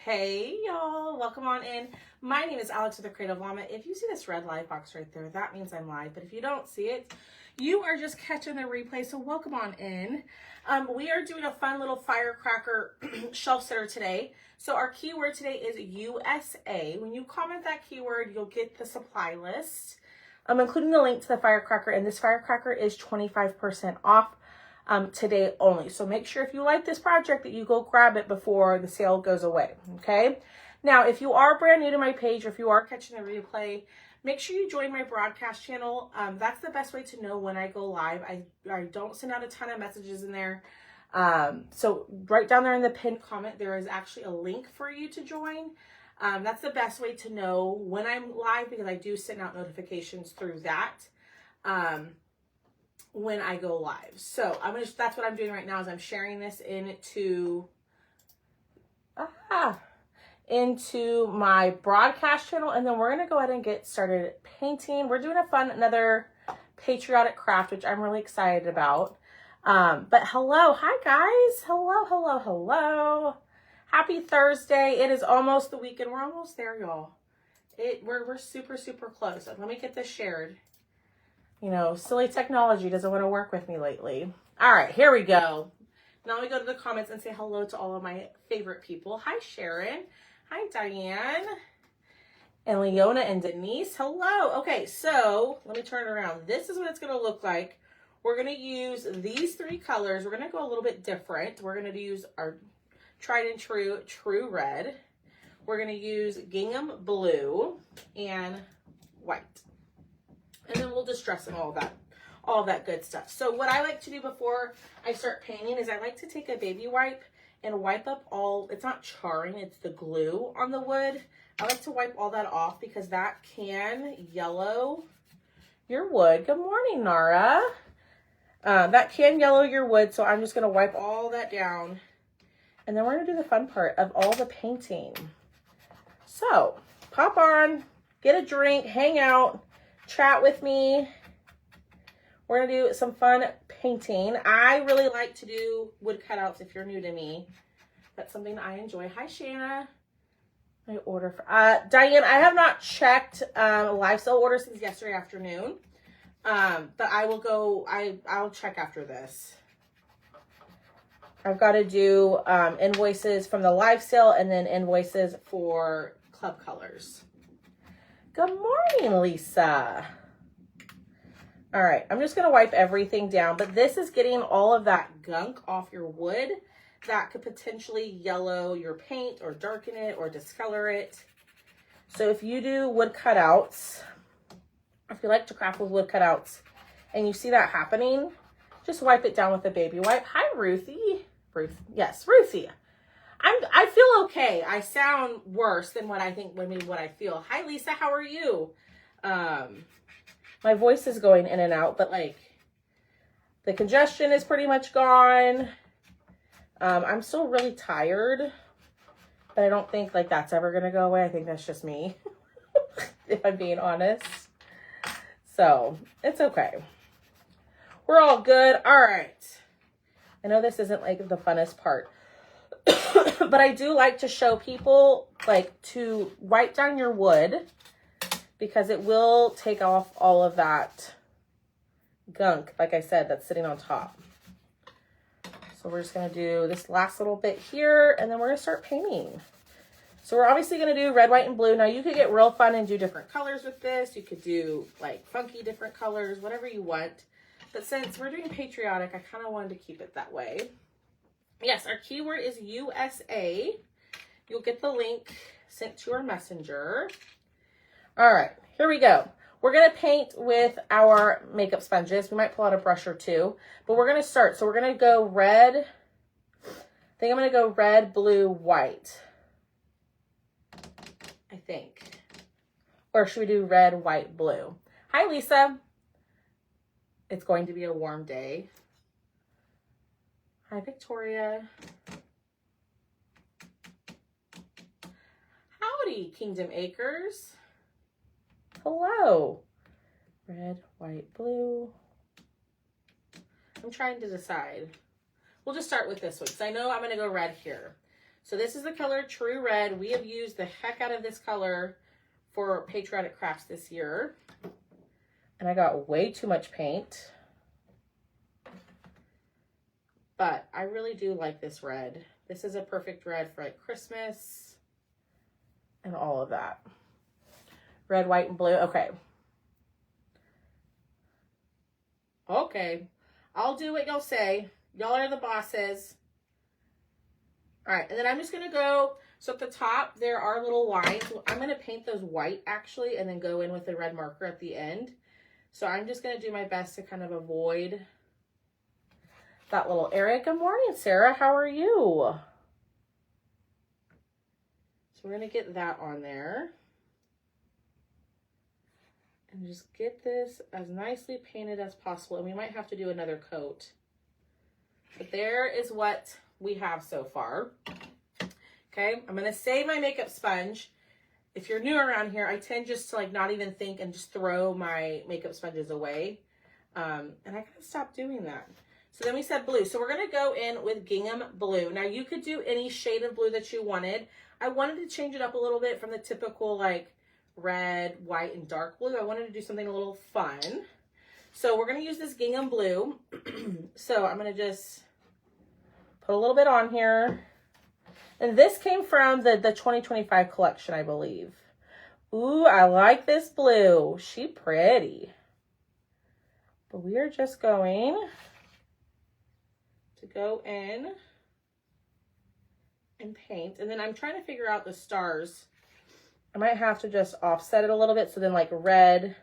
Hey y'all, welcome on in. My name is Alex with the Creative Llama. If you see this red live box right there, that means I'm live. But if you don't see it, you are just catching the replay. So welcome on in. We are doing a fun little Firecracker shelf sitter today. So our keyword today is USA. When you comment that keyword, you'll get the supply list, including the link to the Firecracker. And this Firecracker is 25% off. Today only. So make sure if you like this project that you go grab it before the sale goes away. Okay. Now, if you are brand new to my page, or if you are catching the replay, make sure you join my broadcast channel. That's the best way to know when I go live. I don't send out a ton of messages in there. So right down there in the pinned comment, there is actually a link for you to join. That's the best way to know when I'm live, because I do send out notifications through that. When I go live. So that's what I'm doing right now, is I'm sharing this into my broadcast channel, and then we're going to go ahead and get started painting. We're doing another patriotic craft, which I'm really excited about. But hello, hi guys. Hello. Happy Thursday. It is almost the weekend. We're almost there, y'all. We're super close. Let me get this shared. You know, silly technology doesn't want to work with me lately. All right, here we go. Now we go to the comments and say hello to all of my favorite people. Hi, Sharon. Hi, Diane. And Leona and Denise. Hello. Okay, so let me turn it around. This is what it's going to look like. We're going to use these three colors. We're going to go a little bit different. We're going to use our tried and true red. We're going to use gingham blue and white. And then we'll distress and all of that good stuff. So what I like to do before I start painting is I like to take a baby wipe and wipe up it's not charring, it's the glue on the wood. I like to wipe all that off because that can yellow your wood. Good morning, Nara. That can yellow your wood, so I'm just going to wipe all that down. And then we're going to do the fun part of all the painting. So pop on, get a drink, hang out, chat with me. We're going to do some fun painting. I really like to do wood cutouts if you're new to me. That's something I enjoy. Hi, Shanna. My order for Diane, I have not checked live sale order since yesterday afternoon. But I will go, I'll check after this. I've got to do invoices from the live sale and then invoices for club colors. Good morning, Lisa. All right, I'm just going to wipe everything down, but this is getting all of that gunk off your wood that could potentially yellow your paint or darken it or discolor it. So if you do wood cutouts, if you like to craft with wood cutouts and you see that happening, just wipe it down with a baby wipe. Hi, Ruthie. Yes, Ruthie. I feel okay. I sound worse than what I think, maybe what I feel. Hi, Lisa. How are you? My voice is going in and out, but like the congestion is pretty much gone. I'm still really tired, but I don't think like that's ever going to go away. I think that's just me, if I'm being honest. So it's okay. We're all good. All right. I know this isn't like the funnest part. But I do like to show people like to wipe down your wood because it will take off all of that gunk, like I said, that's sitting on top. So we're just going to do this last little bit here, and then we're going to start painting. So we're obviously going to do red, white, and blue. Now you could get real fun and do different colors with this. You could do like funky different colors, whatever you want. But since we're doing patriotic, I kind of wanted to keep it that way. Yes, our keyword is USA. You'll get the link sent to our messenger. All right, here we go. We're going to paint with our makeup sponges. We might pull out a brush or two, but we're going to start. So we're going to go red. I think I'm going to go red, blue, white. I think. Or should we do red, white, blue? Hi, Lisa. It's going to be a warm day. Hi, Victoria. Howdy, Kingdom Acres. Hello. Red, white, blue. I'm trying to decide. We'll just start with this one because I know I'm going to go red here. So this is the color True Red. We have used the heck out of this color for Patriotic crafts this year. And I got way too much paint. But I really do like this red. This is a perfect red for like Christmas and all of that. Red, white, and blue. Okay. Okay. I'll do what y'all say. Y'all are the bosses. All right. And then I'm just going to go. So at the top, there are little lines. I'm going to paint those white actually, and then go in with the red marker at the end. So I'm just going to do my best to kind of avoid that little area. Good morning, Sarah. How are you? So we're going to get that on there. And just get this as nicely painted as possible. And we might have to do another coat. But there is what we have so far. Okay, I'm going to save my makeup sponge. If you're new around here, I tend just to like not even think and just throw my makeup sponges away. And I gotta stop doing that. So then we said blue. So we're gonna go in with gingham blue. Now you could do any shade of blue that you wanted. I wanted to change it up a little bit from the typical like red, white, and dark blue. I wanted to do something a little fun. So we're gonna use this gingham blue. So I'm gonna just put a little bit on here. And this came from the 2025 collection, I believe. Ooh, I like this blue. She pretty. But we are just going to go in and paint. And then I'm trying to figure out the stars. I might have to just offset it a little bit. So then like red,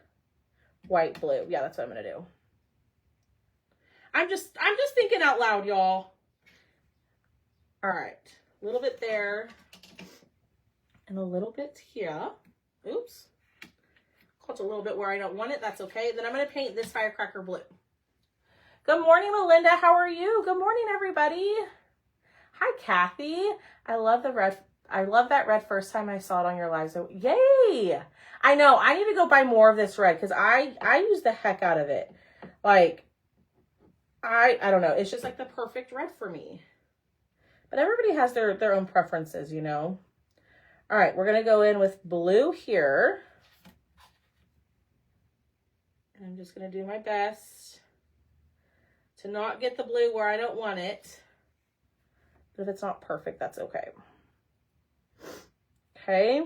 white, blue. Yeah, that's what I'm going to do. I'm just thinking out loud, y'all. All right. A little bit there and a little bit here. Oops. Caught a little bit where I don't want it. That's okay. Then I'm going to paint this Firecracker blue. Good morning, Melinda. How are you? Good morning, everybody. Hi, Kathy. I love the red. I love that red first time I saw it on your live. So yay. I know. I need to go buy more of this red because I use the heck out of it. Like, I don't know. It's just like the perfect red for me. But everybody has their own preferences, you know. All right, we're going to go in with blue here. And I'm just going to do my best to not get the blue where I don't want it. But if it's not perfect, that's okay. Okay.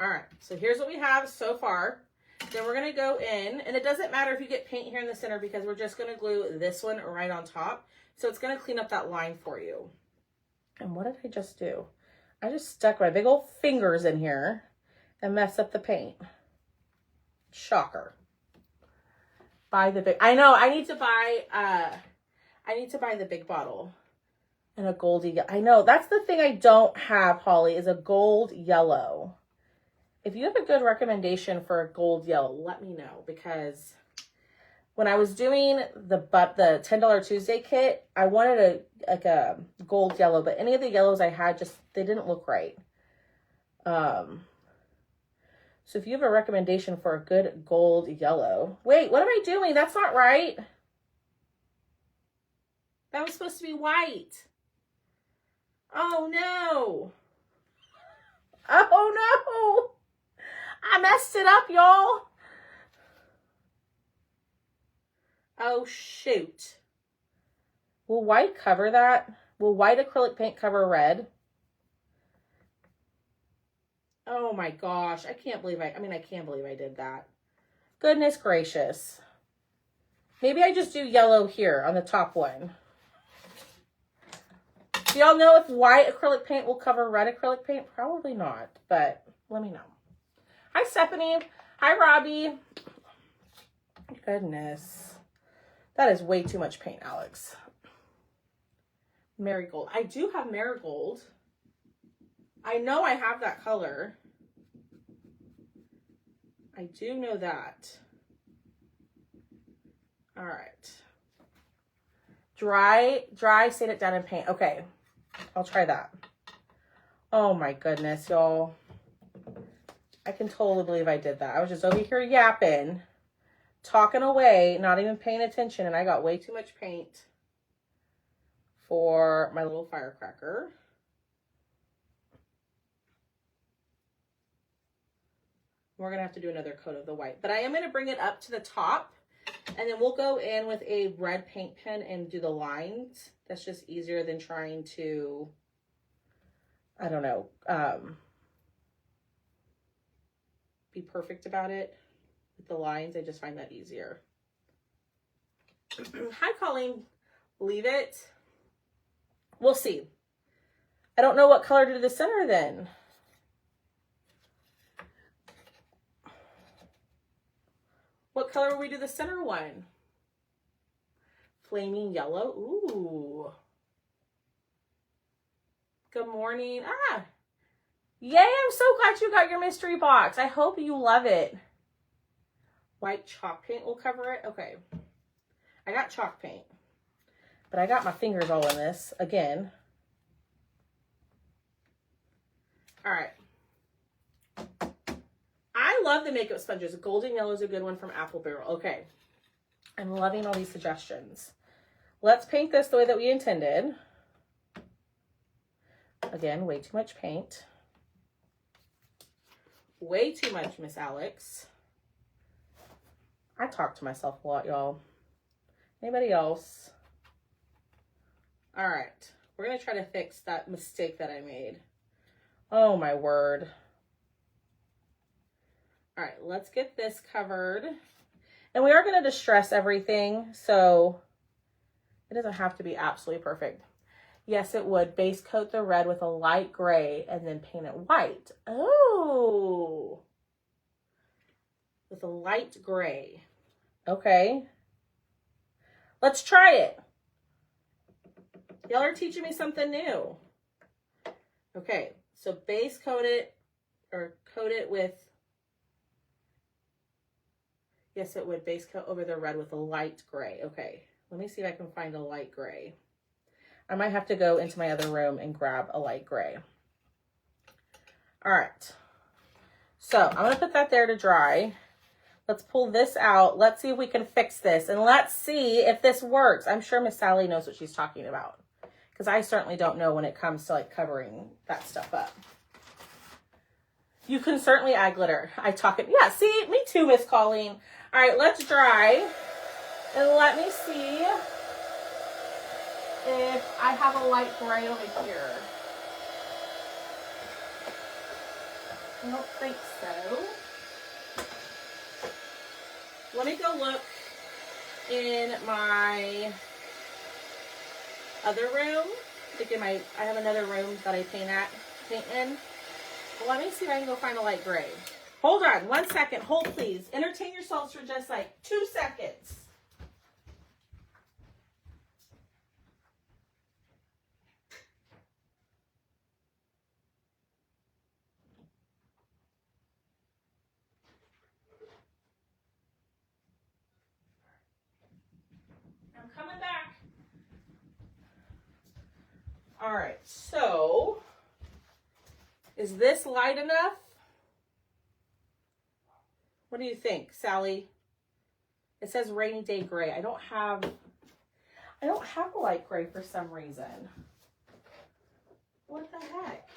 All right, so here's what we have so far. Then we're going to go in, and it doesn't matter if you get paint here in the center because we're just going to glue this one right on top. So it's going to clean up that line for you. And what did I just do? I just stuck my big old fingers in here and messed up the paint. Shocker. Buy the big, I know, I need to buy the big bottle and a goldy, I know, that's the thing I don't have, Holly, is a gold yellow. If you have a good recommendation for a gold yellow, let me know, because when I was doing the $10 Tuesday kit, I wanted a gold yellow, but any of the yellows I had they didn't look right. So if you have a recommendation for a good gold yellow, wait, what am I doing? That's not right. That was supposed to be white. Oh no. Oh no. I messed it up, y'all. Oh, shoot. Will white cover that? Will white acrylic paint cover red? Oh my gosh. I can't believe I can't believe I did that. Goodness gracious. Maybe I just do yellow here on the top one. Do y'all know if white acrylic paint will cover red acrylic paint? Probably not, but let me know. Hi, Stephanie. Hi, Robbie. Goodness. That is way too much paint, Alex. Marigold. I do have marigold. I know I have that color. I do know that. All right. Dry, sand it down and paint. Okay. I'll try that. Oh my goodness, y'all. I can totally believe I did that. I was just over here yapping, talking away, not even paying attention, and I got way too much paint. for my little firecracker. We're going to have to do another coat of the white, but I am going to bring it up to the top, and then we'll go in with a red paint pen and do the lines. That's just easier than trying to, I don't know, be perfect about it with the lines. I just find that easier. Hi, Colleen. Leave it. We'll see. I don't know what color to do the center then. What color will we do the center one? Flaming yellow. Ooh. Good morning. Ah. Yay, I'm so glad you got your mystery box. I hope you love it. White chalk paint will cover it. Okay. I got chalk paint, but I got my fingers all in this again. All right. I love the makeup sponges. Golden yellow is a good one from Apple Barrel. Okay. I'm loving all these suggestions. Let's paint this the way that we intended. Again, way too much paint. Way too much, Miss Alex. I talk to myself a lot, y'all. Anybody else? All right. We're going to try to fix that mistake that I made. Oh, my word. All right, let's get this covered. And we are going to distress everything, so it doesn't have to be absolutely perfect. Yes, it would. Base coat the red with a light gray and then paint it white. Oh. With a light gray. Okay. Let's try it. Y'all are teaching me something new. Okay, so base coat it, or coat it with, yes, it would base coat over the red with a light gray. Okay, let me see if I can find a light gray. I might have to go into my other room and grab a light gray. All right, so I'm gonna put that there to dry. Let's pull this out. Let's see if we can fix this, and let's see if this works. I'm sure Miss Sally knows what she's talking about, because I certainly don't know when it comes to like covering that stuff up. You can certainly add glitter. I talk it. Yeah, see, me too, Miss Colleen. All right, let's dry, and let me see if I have a light gray over here. I don't think so. Let me go look in my other room. I have another room that I paint in. Let me see if I can go find a light gray. Hold on, 1 second. Hold, please. Entertain yourselves for just like 2 seconds. I'm coming back. All right, so is this light enough? What do you think, Sally? It says rainy day gray. I don't have a light gray for some reason. What the heck?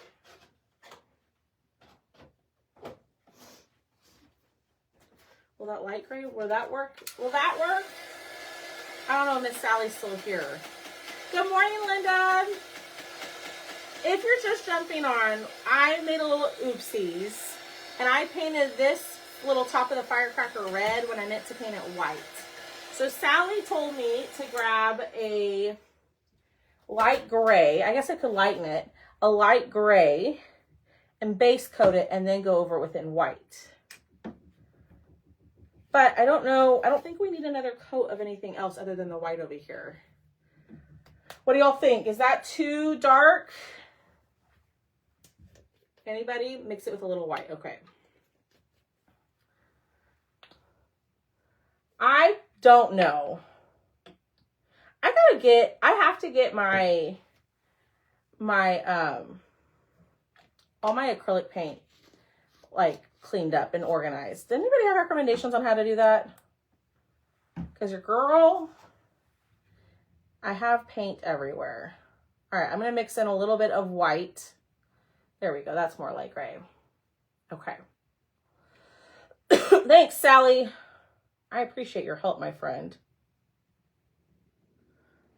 Will that light gray, will that work? Will that work? I don't know if Miss Sally's still here. Good morning, Linda. If you're just jumping on, I made a little oopsies, and I painted this little top of the firecracker red when I meant to paint it white. So Sally told me to grab a light gray. I guess I could lighten it. A light gray and base coat it and then go over it with in white. But I don't know. I don't think we need another coat of anything else other than the white over here. What do y'all think? Is that too dark? Anybody? Mix it with a little white. Okay. I don't know. I have to get my all my acrylic paint like cleaned up and organized. Does anybody have recommendations on how to do that? Because your girl, I have paint everywhere. All right, I'm gonna mix in a little bit of white. There we go, that's more light gray. Okay. Thanks, Sally. I appreciate your help, my friend.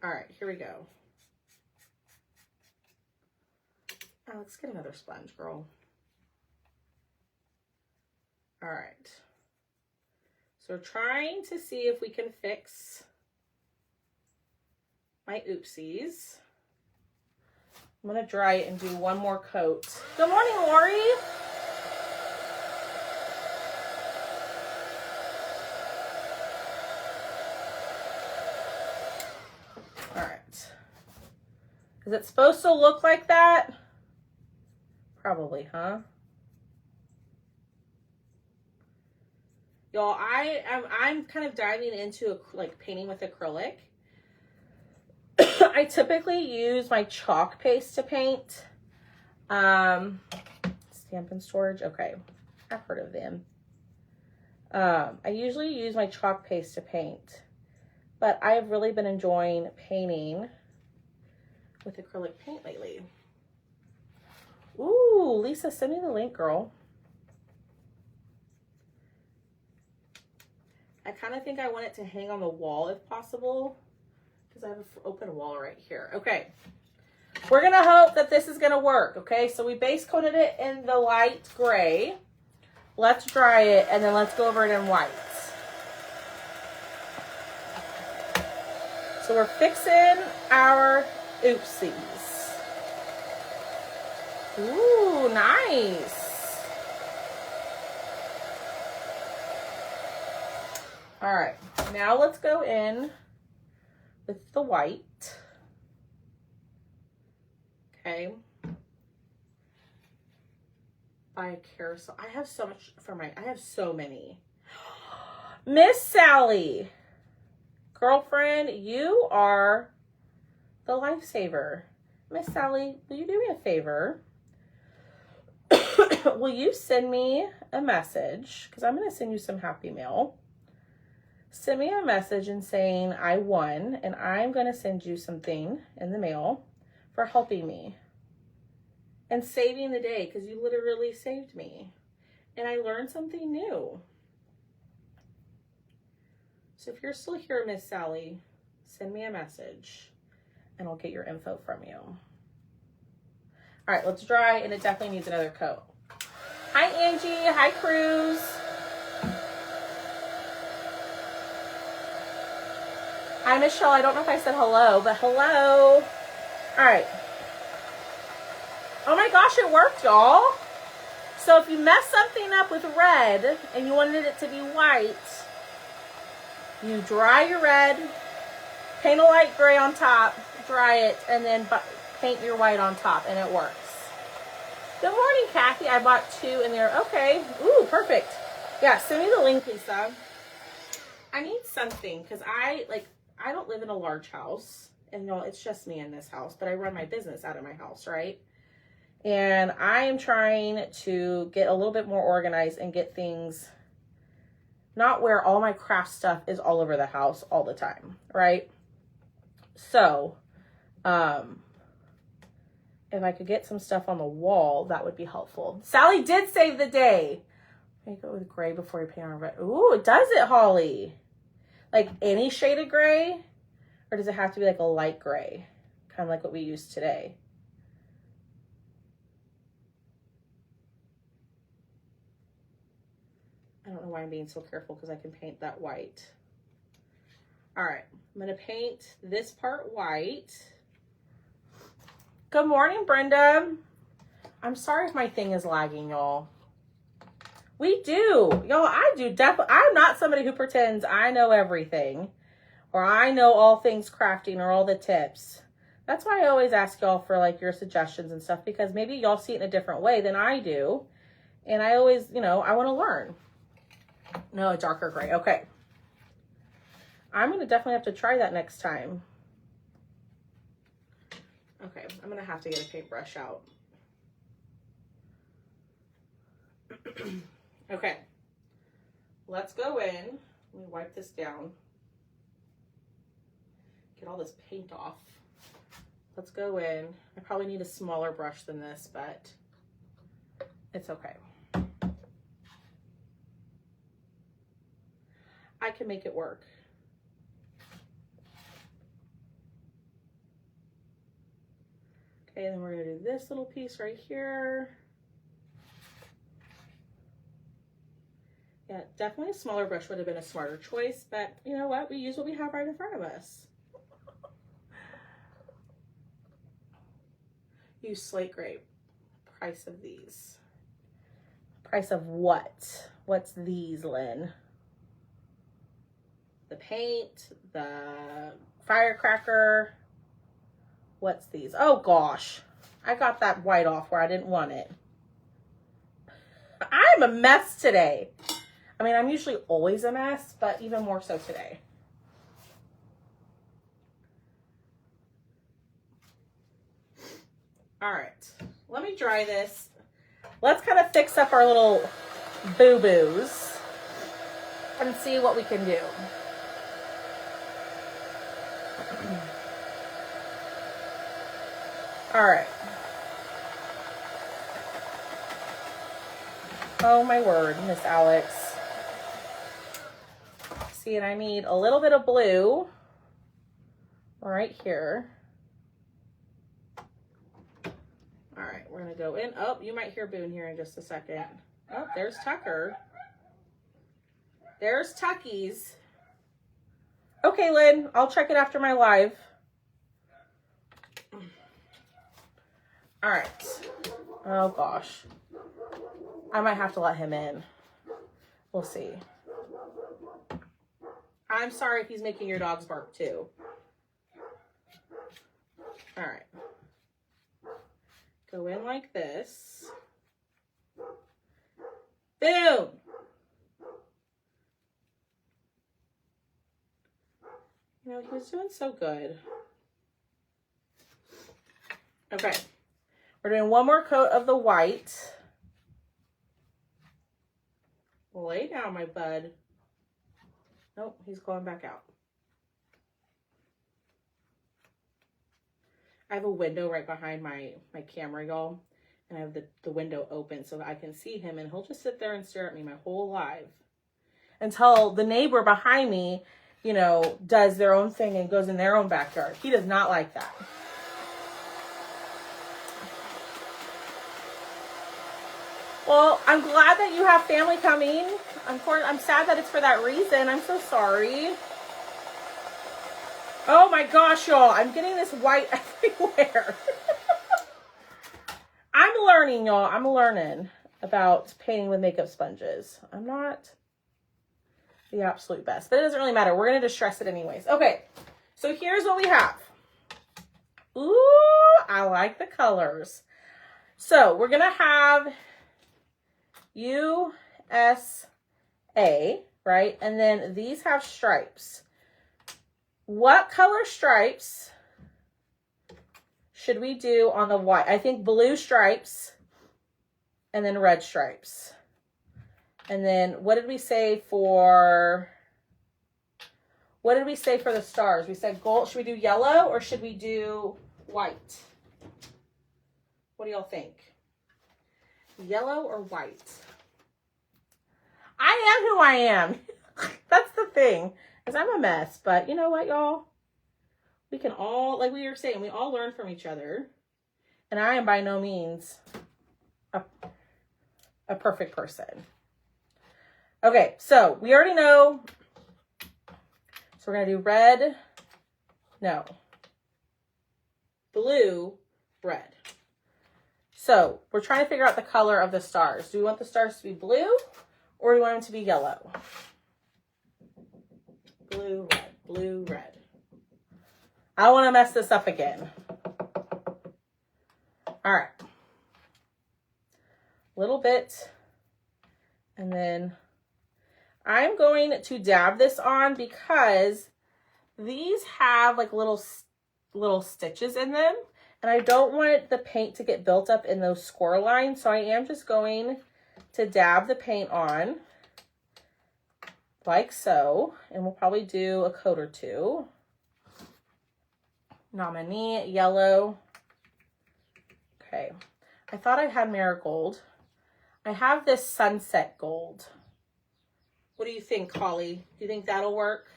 All right, here we go. Oh, let's get another sponge, girl. All right. So we're trying to see if we can fix my oopsies. I'm gonna dry it and do one more coat. Good morning, Lori. All right. Is it supposed to look like that? Probably, huh? Y'all, I'm kind of diving into like painting with acrylic. I typically use my chalk paste to paint. Stamp and Storage. Okay, I've heard of them. I usually use my chalk paste to paint, but I have really been enjoying painting with acrylic paint lately. Ooh, Lisa, send me the link, girl. I kind of think I want it to hang on the wall if possible, because I have an open wall right here. Okay, we're gonna hope that this is gonna work. Okay, so we base coated it in the light gray. Let's dry it and then let's go over it in white. So we're fixing our oopsies. Ooh, nice. All right, now let's go in with the white. Okay. Buy a carousel. I have so much for I have so many. Miss Sally, girlfriend, you are the lifesaver. Miss Sally, will you do me a favor? Will you send me a message? Because I'm going to send you some happy mail. Send me a message and saying I won, and I'm going to send you something in the mail for helping me and saving the day, because you literally saved me and I learned something new. So if you're still here, Miss Sally, send me a message and I'll get your info from you. All right, let's dry, and it definitely needs another coat. Hi, Angie. Hi, Cruz. Hi, Michelle. I don't know if I said hello, but hello. All right. Oh my gosh, it worked, y'all. So if you mess something up with red and you wanted it to be white, you dry your red, paint a light gray on top, dry it, and then paint your white on top, and it works. Good morning, Kathy. I bought 2 in there. Okay. Ooh, perfect. Yeah, send me the link, Lisa. I need something, because I don't live in a large house, and no, it's just me in this house, but I run my business out of my house, right? And I am trying to get a little bit more organized and get things not where all my craft stuff is all over the house all the time, right? So, if I could get some stuff on the wall, that would be helpful. Sally did save the day. Let me go with gray before you paint on red. Ooh, it does it, Holly. Like any shade of gray? Or does it have to be like a light gray? Kind of like what we use today. I don't know why I'm being so careful, because I can paint that white. All right, I'm gonna paint this part white. Good morning, Brenda. I'm sorry if my thing is lagging, y'all. We do, y'all, I do definitely. I'm not somebody who pretends I know everything or I know all things crafting or all the tips. That's why I always ask y'all for like your suggestions and stuff, because maybe y'all see it in a different way than I do. And I always, I want to learn. No, a darker gray. Okay. I'm going to definitely have to try that next time. Okay, I'm going to have to get a paintbrush out. Okay. Let's go in. Let me wipe this down. Get all this paint off. let's go in. I probably need a smaller brush than this, but it's okay. I can make it work. Okay, then we're gonna do this little piece right here. Yeah, definitely a smaller brush would have been a smarter choice, but you know what? We use what we have right in front of us. Use slate gray. Price of these. Price of what? What's these, Lynn? The paint, the Firecracker. What's these? Oh gosh, I got that white off where I didn't want it. I'm a mess today. I mean, I'm usually always a mess, but even more so today. All right, let me dry this. Let's kind of fix up our little boo-boos and see what we can do. All right. Oh my word, Miss Alex. See, and I need a little bit of blue right here. All right, we're gonna go in. Oh, you might hear Boone here in just a second. Oh, there's Tucker. There's Tuckies. Okay, Lynn, I'll check it after my live. All right. Oh gosh. I might have to let him in. We'll see. I'm sorry if he's making your dogs bark too. All right. Go in like this. Boom! You know, he was doing so good. Okay. We're doing one more coat of the white. Lay down, my bud. Nope, he's going back out. I have a window right behind my camera, y'all. And I have the window open so that I can see him. And he'll just sit there and stare at me my whole life. Until the neighbor behind me, you know, does their own thing and goes in their own backyard. He does not like that. Well, I'm glad that you have family coming. I'm sad that it's for that reason. I'm so sorry. Oh my gosh, y'all. I'm getting this white everywhere. I'm learning, y'all. I'm learning about painting with makeup sponges. I'm not the absolute best, but it doesn't really matter. We're going to distress it anyways. Okay, so here's what we have. Ooh, I like the colors. So we're going to have USA, right? And then these have stripes. What color stripes should we do on the white? I think blue stripes and then red stripes. And then what did we say for the stars? We said gold. Should we do yellow or should we do white? What do y'all think? Yellow or white? I am who I am. That's the thing. Because I'm a mess. But you know what, y'all? We can all, like we were saying, we all learn from each other. And I am by no means a perfect person. Okay, so we already know. So we're going to do red. No. Blue, red. So we're trying to figure out the color of the stars. Do we want the stars to be blue or do we want them to be yellow? Blue, red, blue, red. I don't want to mess this up again. All right. Little bit. And then I'm going to dab this on because these have like little stitches in them. And I don't want the paint to get built up in those score lines. So I am just going to dab the paint on like so. And we'll probably do a coat or two. Nominee, yellow. Okay. I thought I had marigold. I have this sunset gold. What do you think, Holly? Do you think that'll work?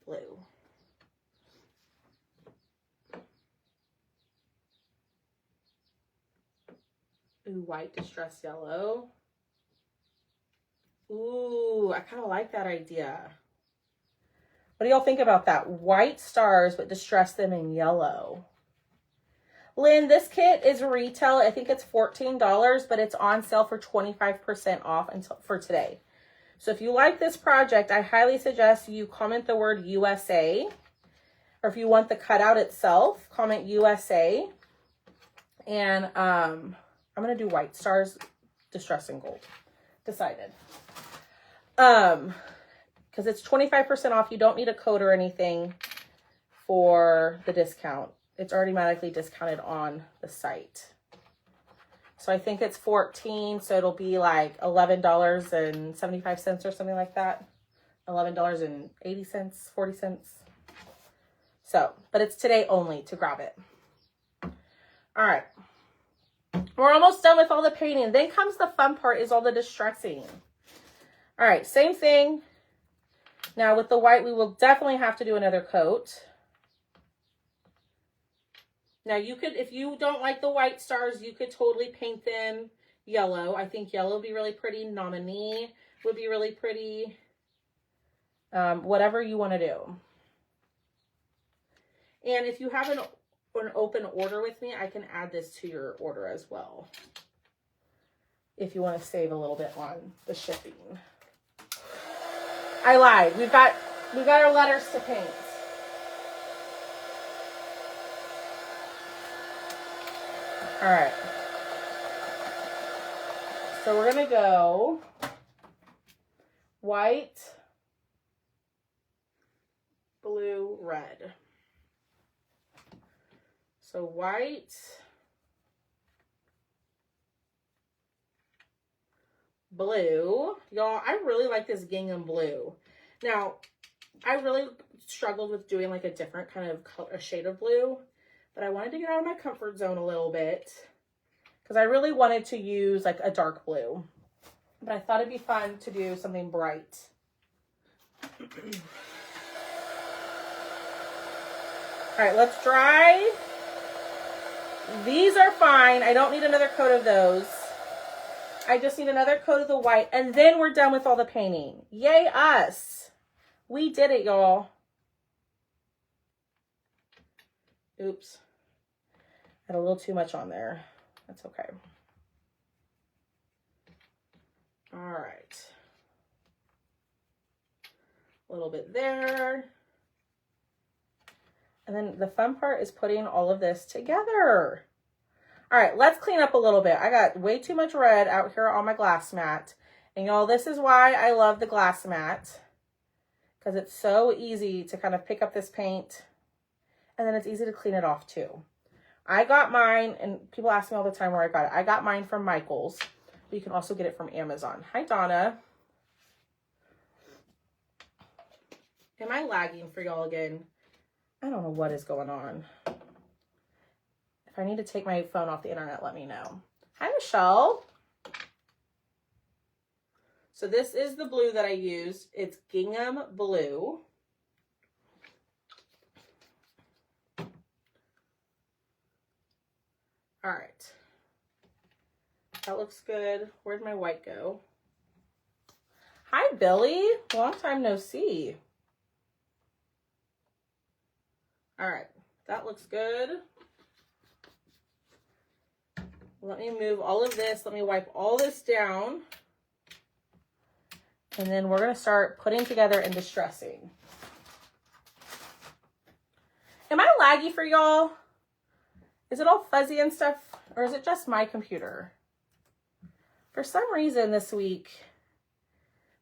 Blue. Ooh, white distress yellow. Ooh, I kind of like that idea. What do y'all think about that? White stars, but distress them in yellow. Lynn, this kit is retail. I think it's $14, but it's on sale for 25% off for today. So if you like this project, I highly suggest you comment the word USA. Or if you want the cutout itself, comment USA. And I'm going to do white stars, distress in gold. Decided. Because it's 25% off. You don't need a code or anything for the discount. It's already automatically discounted on the site. So I think it's 14, so it'll be like $11.75 or something like that. $11.80, 40 cents. So, but it's today only to grab it. All right. We're almost done with all the painting. Then comes the fun part, is all the distressing. All right, same thing. Now with the white, we will definitely have to do another coat. Now you could, if you don't like the white stars, you could totally paint them yellow. I think yellow would be really pretty. Nominee would be really pretty. Whatever you want to do. And if you have an open order with me, I can add this to your order as well. If you want to save a little bit on the shipping. I lied. We've got our letters to paint. All right. So we're going to go white, blue, red. So white, blue. Y'all, I really like this gingham blue. Now, I really struggled with doing like a different kind of color, a shade of blue, but I wanted to get out of my comfort zone a little bit because I really wanted to use like a dark blue, but I thought it'd be fun to do something bright. All right, let's dry. These are fine. I don't need another coat of those. I just need another coat of the white, and then we're done with all the painting. Yay us. We did it, y'all. Oops. Had a little too much on there. That's okay. All right. A little bit there. And then the fun part is putting all of this together. All right, let's clean up a little bit. I got way too much red out here on my glass mat. And y'all, this is why I love the glass mat. Because it's so easy to kind of pick up this paint. And then it's easy to clean it off too. I got mine, and people ask me all the time where I got it. I got mine from Michael's. But you can also get it from Amazon. Hi, Donna. Am I lagging for y'all again? I don't know what is going on. If I need to take my phone off the internet, let me know. Hi, Michelle. So this is the blue that I used. It's gingham blue. All right. That looks good. Where'd my white go? Hi, Billy. Long time no see. All right, that looks good. Let me move all of this. Let me wipe all this down. And then we're going to start putting together and distressing. Am I laggy for y'all? Is it all fuzzy and stuff? Or is it just my computer? For some reason this week,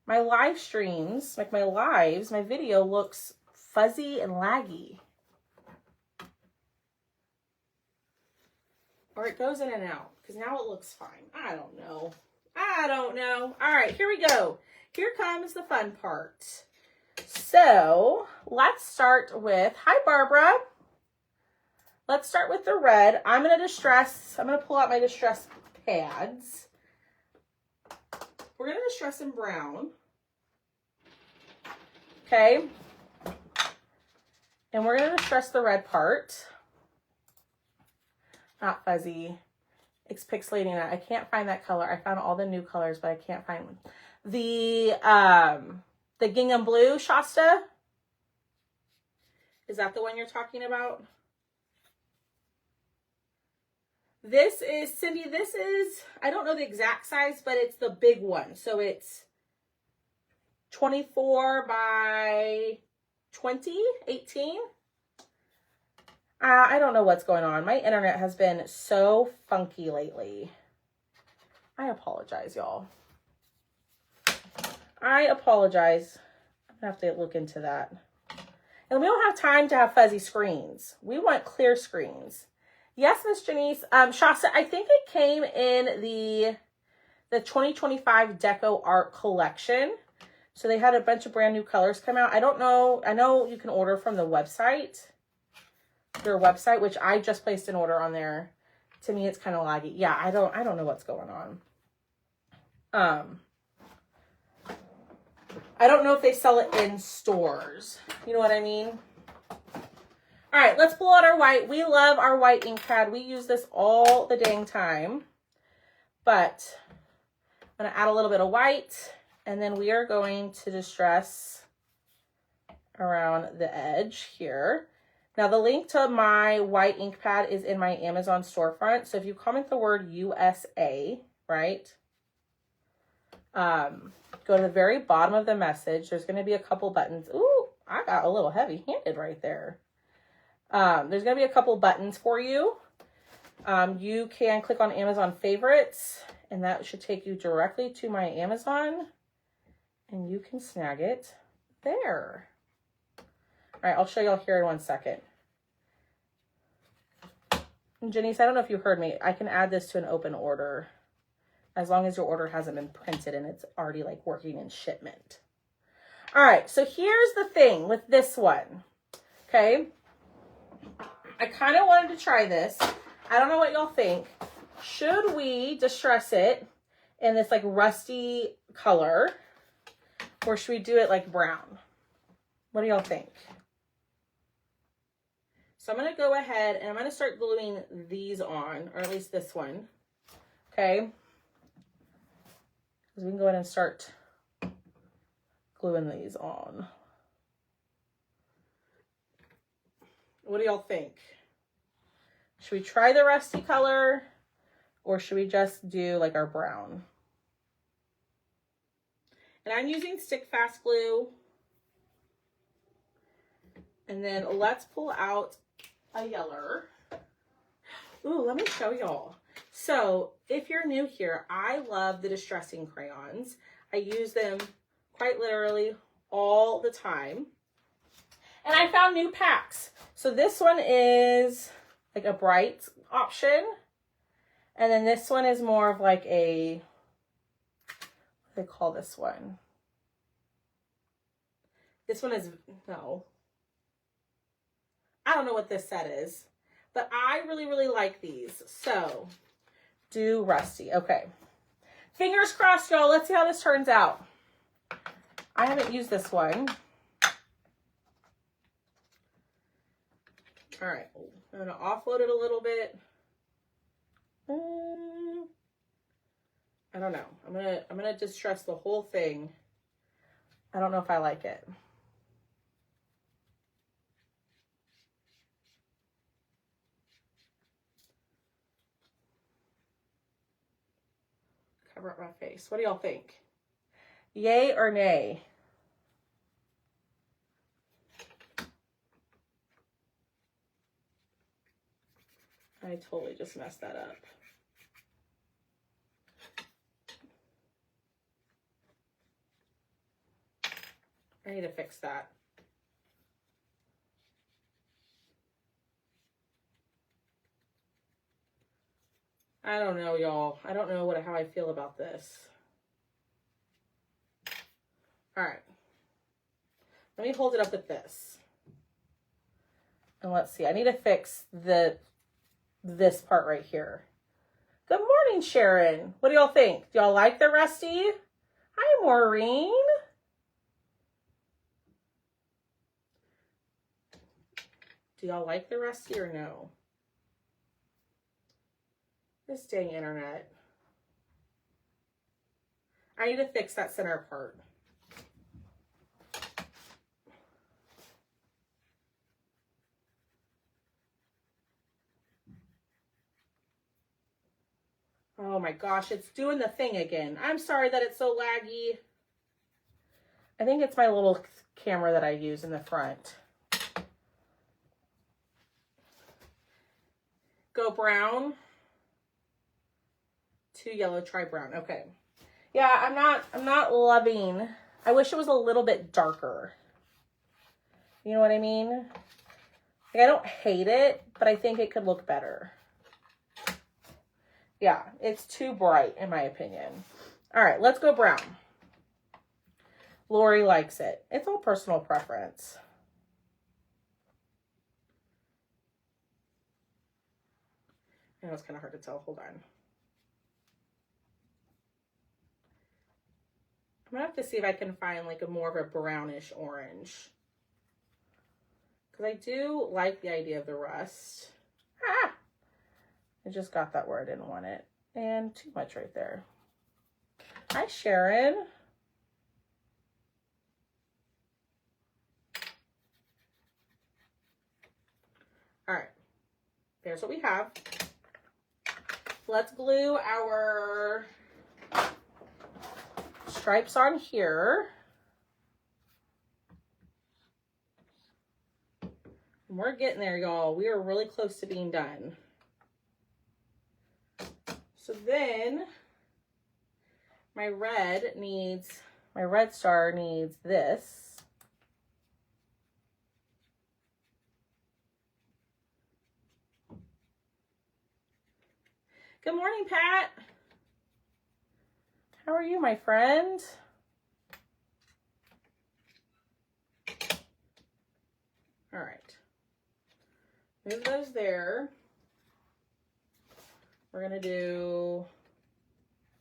my live streams, like my lives, my video looks fuzzy and laggy. Or it goes in and out, because now it looks fine. I don't know. I don't know. All right, here we go. Here comes the fun part. So let's start with, hi Barbara. Let's start with the red. I'm going to pull out my distress pads. We're going to distress in brown. Okay. And we're going to distress the red part. Not fuzzy. It's pixelating it. I can't find that color. I found all the new colors, but I can't find one. The gingham blue, Shasta. Is that the one you're talking about? This is, Cindy, this is, I don't know the exact size, but it's the big one. So it's 24 by 20, 18. I don't know what's going on. My internet has been so funky lately. I apologize, y'all. I apologize. I'm gonna have to look into that. And we don't have time to have fuzzy screens. We want clear screens. Yes, Miss Janice. Shasta, I think it came in the 2025 Deco Art Collection. So they had a bunch of brand new colors come out. I don't know. I know you can order from the website. Their website, which I just placed an order on there. To me, it's kind of laggy. Yeah, I don't know what's going on. I don't know if they sell it in stores. You know what I mean? All right, let's pull out our white. We love our white ink pad. We use this all the dang time. But I'm going to add a little bit of white. And then we are going to distress around the edge here. Now, the link to my white ink pad is in my Amazon storefront. So if you comment the word USA, right? Go to the very bottom of the message. There's going to be a couple buttons. Ooh, I got a little heavy-handed right there. There's going to be a couple buttons for you. You can click on Amazon favorites, and that should take you directly to my Amazon, and you can snag it there. All right, I'll show y'all here in 1 second. And Janice, I don't know if you heard me. I can add this to an open order as long as your order hasn't been printed and it's already like working in shipment. All right, so here's the thing with this one, okay? I kind of wanted to try this. I don't know what y'all think. Should we distress it in this like rusty color, or should we do it like brown? What do y'all think? So I'm going to go ahead and I'm going to start gluing these on, or at least this one, okay? We can go ahead and start gluing these on. What do y'all think? Should we try the rusty color, or should we just do like our brown? And I'm using stick fast glue. And then let's pull out a yeller. Ooh, let me show y'all. So if you're new here, I love the distressing crayons. I use them quite literally all the time. And I found new packs. So this one is like a bright option. And then this one is more of like a, what do they call this one? This one is, no. I don't know what this set is, but I really, really like these. So, do rusty. Okay. Fingers crossed, y'all. Let's see how this turns out. I haven't used this one. All right. I'm going to offload it a little bit. I don't know. I'm going to distress the whole thing. I don't know if I like it. Cover up my face. What do y'all think? Yay or nay? I totally just messed that up. I need to fix that. I don't know, y'all. I don't know how I feel about this. All right. Let me hold it up with this. And let's see. I need to fix this part right here. Good morning, Sharon. What do y'all think? Do y'all like the rusty? Hi, Maureen. Do y'all like the rusty or no? This dang internet. I need to fix that center part. Oh my gosh, it's doing the thing again. I'm sorry that it's so laggy. I think it's my little camera that I use in the front. Go brown. 2 yellow, try brown. Okay. Yeah, I'm not loving. I wish it was a little bit darker. You know what I mean? Like, I don't hate it, but I think it could look better. Yeah, it's too bright in my opinion. All right, let's go brown. Lori likes it. It's all personal preference. I know it's kind of hard to tell. Hold on. I'm gonna have to see if I can find like a more of a brownish orange. Because I do like the idea of the rust. Ah! I just got that where I didn't want it. And too much right there. Hi, Sharon. All right. There's what we have. Let's glue our stripes on here. And we're getting there, y'all. We are really close to being done. So then my red star needs this. Good morning, Pat. How are you, my friend? All right. Move those there. We're gonna do,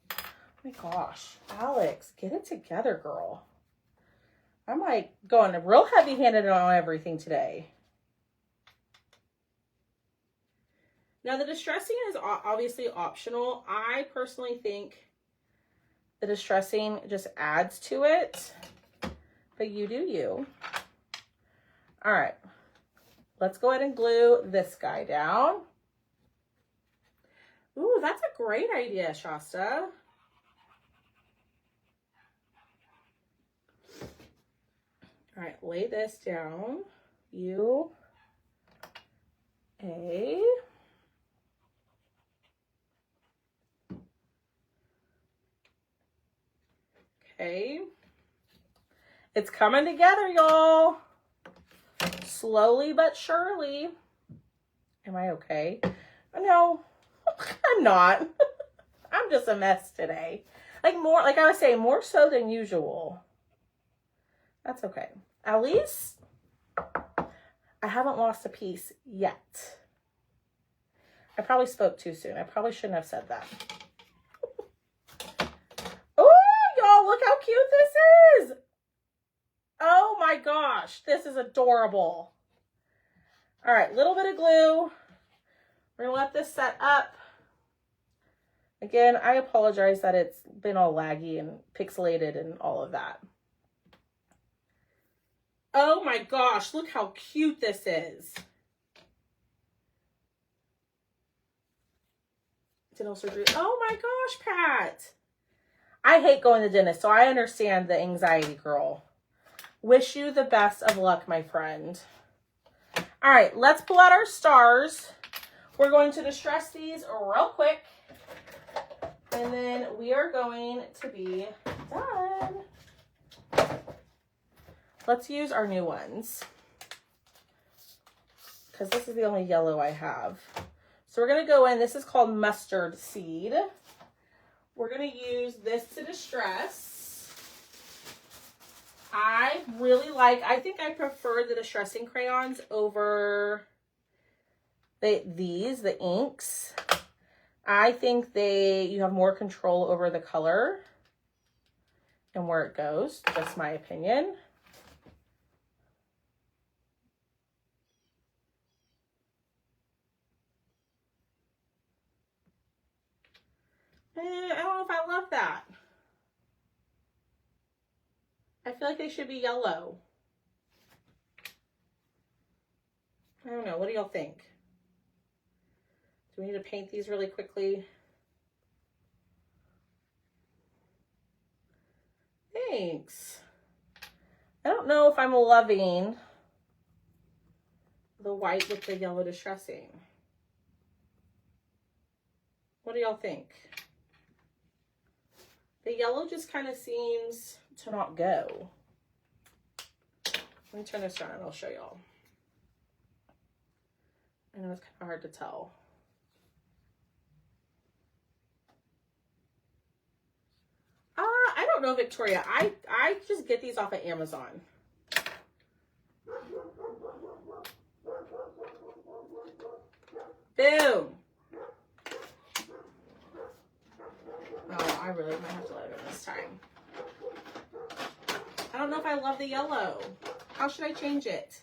oh my gosh, Alex, get it together, girl. I'm like going real heavy-handed on everything today. Now the distressing is obviously optional. I personally think the distressing just adds to it, but you do you. All right, let's go ahead and glue this guy down. Ooh, that's a great idea, Shasta. All right, lay this down. U, A. Okay. It's coming together, y'all. Slowly but surely. Am I okay? No, I'm not. I'm just a mess today. Like I was saying, more so than usual. That's okay. At least I haven't lost a piece yet. I probably spoke too soon. I probably shouldn't have said that. Oh, y'all, look how cute this is. Oh my gosh, this is adorable. All right, little bit of glue. We're gonna let this set up. Again, I apologize that it's been all laggy and pixelated and all of that. Oh my gosh, look how cute this is. Dental surgery. Oh my gosh, Pat. I hate going to the dentist, so I understand the anxiety, girl. Wish you the best of luck, my friend. All right, let's pull out our stars. We're going to distress these real quick. And then we are going to be done. Let's use our new ones, because this is the only yellow I have. So we're going to go in. This is called mustard seed. We're going to use this to distress. I really like, I think I prefer the distressing crayons over the inks. I think you have more control over the color and where it goes. That's my opinion. I don't know if I love that. I feel like they should be yellow. I don't know. What do y'all think? Do we need to paint these really quickly? Thanks. I don't know if I'm loving the white with the yellow distressing. What do y'all think? The yellow just kind of seems to not go. Let me turn this around and I'll show y'all. I know it's kind of hard to tell. I don't know, Victoria. I just get these off of Amazon. Boom. Oh, I really might have to let it in this time. I don't know if I love the yellow. How should I change it?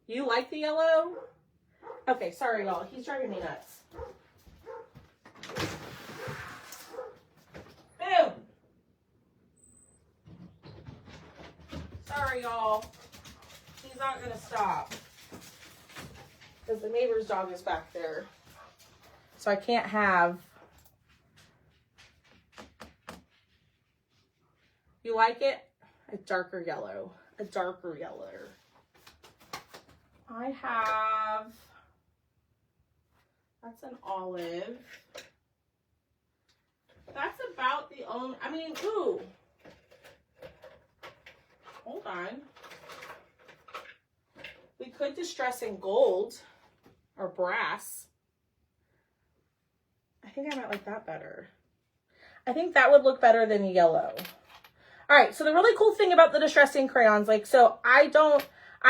You like the yellow? Okay, sorry y'all. He's driving me nuts. Boom. Sorry y'all. He's not gonna stop. Because the neighbor's dog is back there. So I can't have. You like it? A darker yellow. A darker yellow. I have, that's an olive. That's about the only, I mean, ooh. Hold on. We could distress in gold or brass. I think I might like that better. I think that would look better than yellow. All right, so the really cool thing about the distressing crayons, like, so I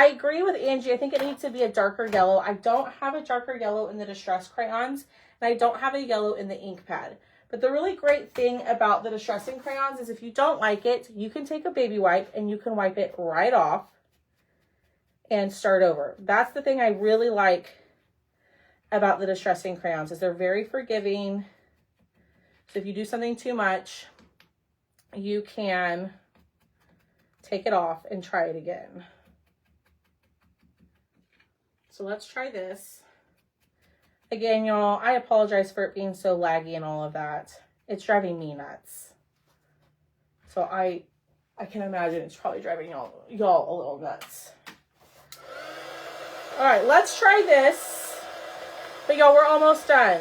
agree with Angie. I think it needs to be a darker yellow. I don't have a darker yellow in the distress crayons, and I don't have a yellow in the ink pad. But the really great thing about the distressing crayons is if you don't like it, you can take a baby wipe and you can wipe it right off and start over. That's the thing I really like about the distressing crayons is they're very forgiving. So if you do something too much, you can take it off and try it again. So let's try this. Again, y'all, I apologize for it being so laggy and all of that. It's driving me nuts. So I can imagine it's probably driving y'all a little nuts. All right, let's try this. But y'all, we're almost done.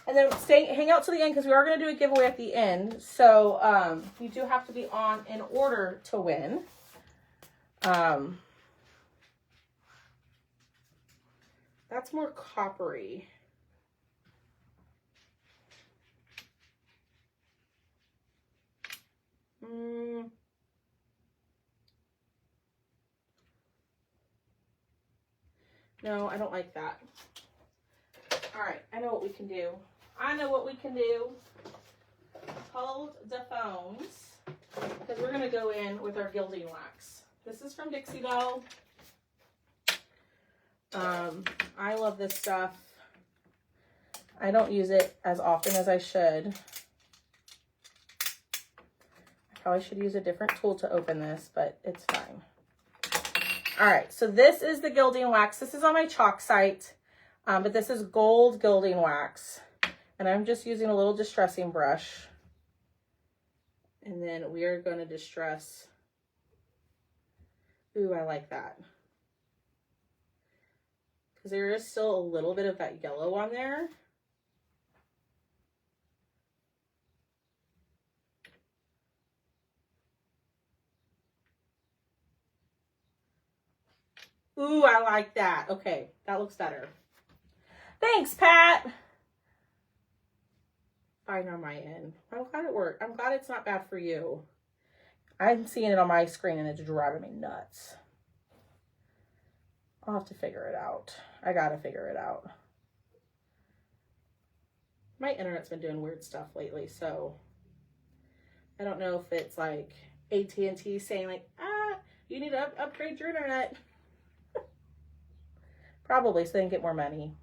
And then hang out to the end because we are going to do a giveaway at the end. So you do have to be on in order to win. That's more coppery. No, I don't like that. All right, I know what we can do. I know what we can do. Hold the phones because we're going to go in with our gilding wax. This is from Dixie Belle. I love this stuff. I don't use it as often as I should. I probably should use a different tool to open this, but it's fine. All right, so this is the gilding wax. This is on my chalk site, but this is gold gilding wax. And I'm just using a little distressing brush. And then we are going to distress. Ooh, I like that. Because there is still a little bit of that yellow on there. Ooh, I like that. Okay, that looks better. Thanks, Pat. fine on my end. I'm glad it worked. I'm glad it's not bad for you. I'm seeing it on my screen and it's driving me nuts. I'll have to figure it out. I gotta figure it out. My internet's been doing weird stuff lately, so I don't know if it's like AT&T saying like, you need to upgrade your internet. Probably, so they can get more money.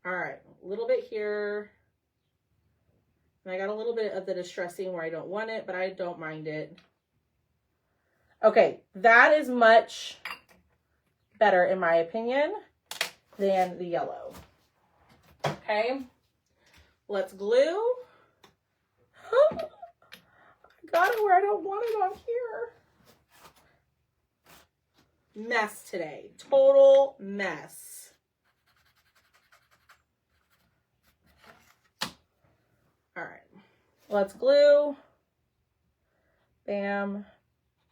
All right, a little bit here. And I got a little bit of the distressing where I don't want it, but I don't mind it. Okay, that is much better, in my opinion, than the yellow. Okay, let's glue. I got it where I don't want it on here. Mess today. Total mess. All right, let's glue. Bam,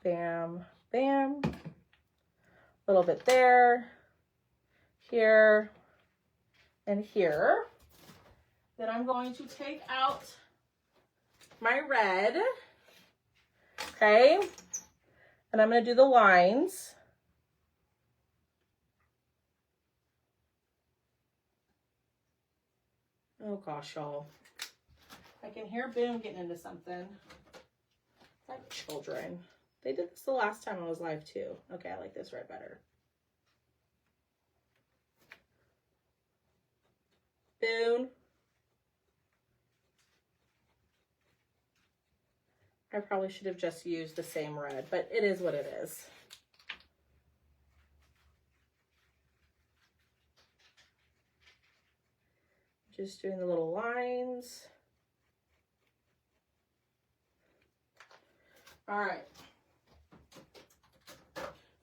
bam, bam. A little bit there, here, and here. Then I'm going to take out my red, okay? And I'm going to do the lines. Oh gosh, y'all. I can hear Boom getting into something. It's like children. They did this the last time I was live too. Okay, I like this red better. Boom. I probably should have just used the same red, but it is what it is. Just doing the little lines. All right.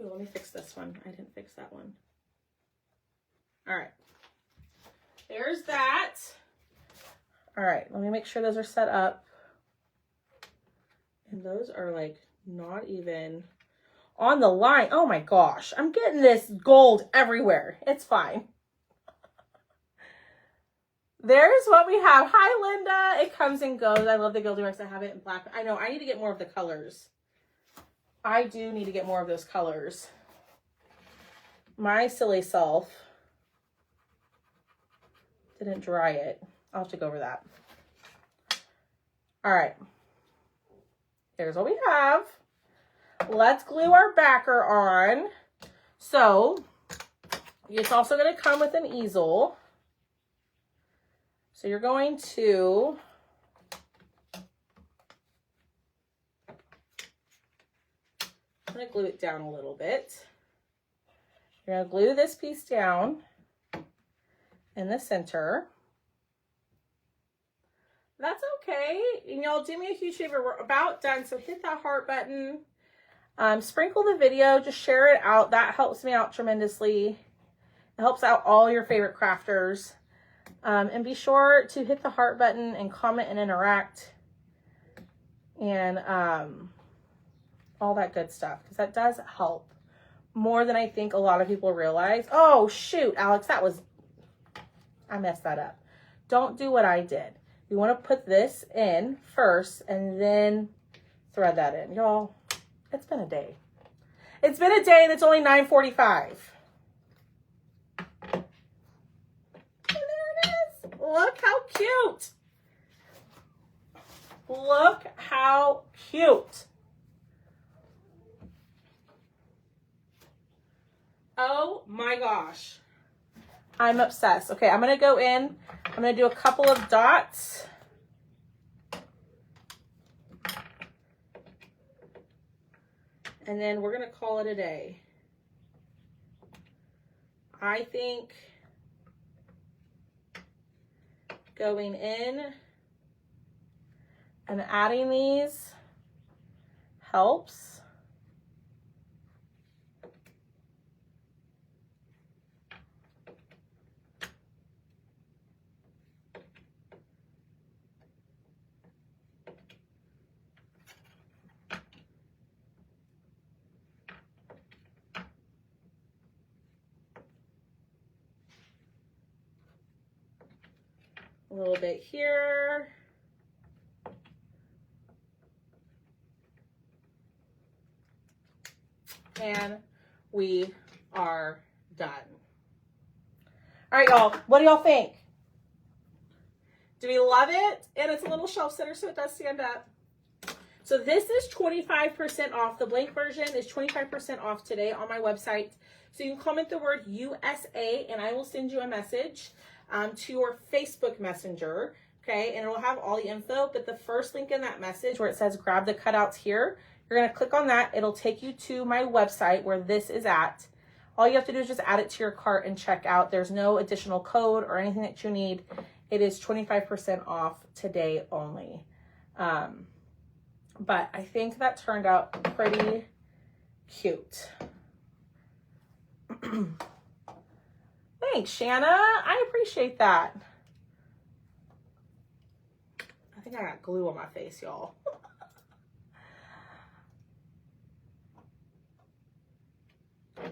Ooh, let me fix this one. I didn't fix that one. All right. There's that. All right, let me make sure those are set up. And those are like not even on the line. Oh my gosh, I'm getting this gold everywhere. It's fine. There's what we have. Hi, Linda. It comes and goes. I love the Gildy Rex. I have it in black. I know. I need to get more of the colors. I do need to get more of those colors. My silly self didn't dry it. I'll have to go over that. All right. Here's what we have. Let's glue our backer on. So it's also going to come with an easel. So you're going to I'm going to glue it down a little bit. You're going to glue this piece down in the center. That's okay. And y'all do me a huge favor. We're about done. So hit that heart button. Sprinkle the video. Just share it out. That helps me out tremendously. It helps out all your favorite crafters. And be sure to hit the heart button and comment and interact. And all that good stuff. Because that does help. More than I think a lot of people realize. Oh, shoot, Alex. I messed that up. Don't do what I did. You want to put this in first and then thread that in. Y'all, it's been a day. It's been a day and it's only 9:45. And there it is. Look how cute. Look how cute. Oh my gosh. I'm obsessed. Okay, I'm going to go in. I'm going to do a couple of dots. And then we're going to call it a day. I think going in and adding these helps. A little bit here. And we are done. All right, y'all. What do y'all think? Do we love it? And it's a little shelf sitter, so it does stand up. So this is 25% off. The blank version is 25% off today on my website. So you can comment the word USA, and I will send you a message to your Facebook Messenger. Okay, and it will have all the info. But the first link in that message where it says grab the cutouts here, you're going to click on that. It'll take you to my website where this is at. All you have to do is just add it to your cart and check out. There's no additional code or anything that you need. It is 25% off today only. But I think that turned out pretty cute. Thanks, Shanna. I appreciate that. I think I got glue on my face, y'all.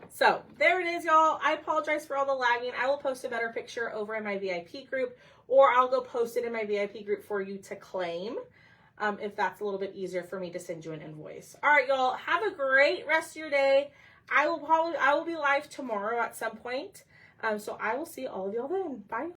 So there it is, y'all. I apologize for all the lagging. I will post a better picture over in my VIP group, or I'll go post it in my VIP group for you to claim, if that's a little bit easier for me to send you an invoice. All right, y'all. Have a great rest of your day. I will be live tomorrow at some point. So I will see all of y'all then. Bye.